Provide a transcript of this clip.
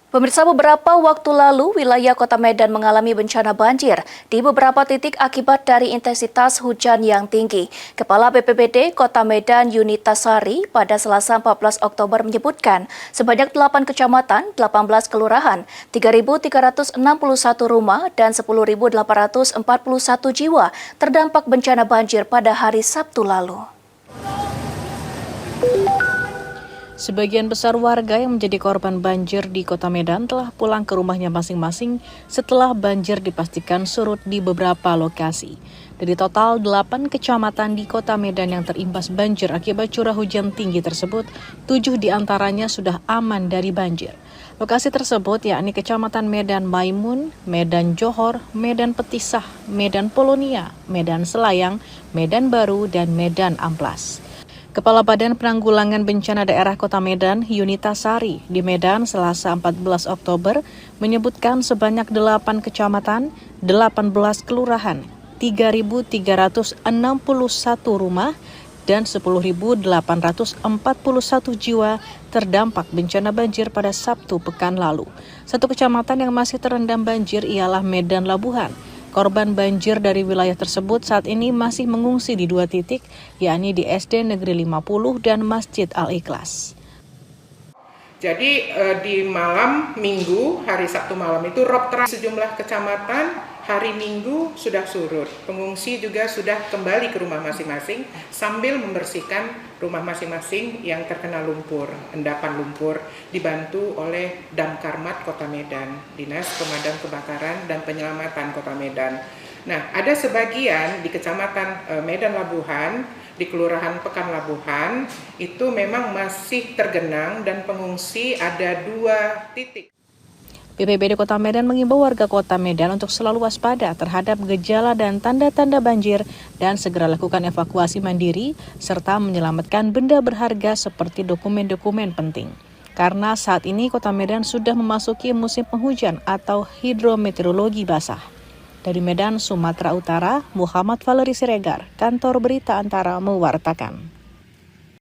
Pemirsa, beberapa waktu lalu wilayah Kota Medan mengalami bencana banjir di beberapa titik akibat dari intensitas hujan yang tinggi. Kepala BPBD Kota Medan Yunita Sari pada Selasa 14 Oktober menyebutkan sebanyak 8 kecamatan, 18 kelurahan, 3.361 rumah dan 10.841 jiwa terdampak bencana banjir pada hari Sabtu lalu. Sebagian besar warga yang menjadi korban banjir di Kota Medan telah pulang ke rumahnya masing-masing setelah banjir dipastikan surut di beberapa lokasi. Dari total 8 kecamatan di Kota Medan yang terimbas banjir akibat curah hujan tinggi tersebut, 7 diantaranya sudah aman dari banjir. Lokasi tersebut yakni Kecamatan Medan Maimun, Medan Johor, Medan Petisah, Medan Polonia, Medan Selayang, Medan Baru, dan Medan Amplas. Kepala Badan Penanggulangan Bencana Daerah Kota Medan, Yunita Sari, di Medan Selasa 14 Oktober, menyebutkan sebanyak 8 kecamatan, 18 kelurahan, 3.361 rumah, dan 10.841 jiwa terdampak bencana banjir pada Sabtu pekan lalu. Satu kecamatan yang masih terendam banjir ialah Medan Labuhan. Korban banjir dari wilayah tersebut saat ini masih mengungsi di 2 titik, yakni di SD Negeri 50 dan Masjid Al-Ikhlas. Jadi di malam Minggu, hari Sabtu malam itu rob terakhir sejumlah kecamatan, hari Minggu sudah surut. Pengungsi juga sudah kembali ke rumah masing-masing sambil membersihkan rumah masing-masing yang terkena lumpur, endapan lumpur, dibantu oleh Damkarmat Kota Medan, Dinas Pemadam Kebakaran dan Penyelamatan Kota Medan. Nah, ada sebagian di Kecamatan Medan Labuhan, di Kelurahan Pekan Labuhan, itu memang masih tergenang dan pengungsi ada 2 titik. BPBD Kota Medan mengimbau warga Kota Medan untuk selalu waspada terhadap gejala dan tanda-tanda banjir dan segera lakukan evakuasi mandiri serta menyelamatkan benda berharga seperti dokumen-dokumen penting. Karena saat ini Kota Medan sudah memasuki musim penghujan atau hidrometeorologi basah. Dari Medan, Sumatera Utara, Muhammad Valeri Siregar, Kantor Berita Antara mewartakan.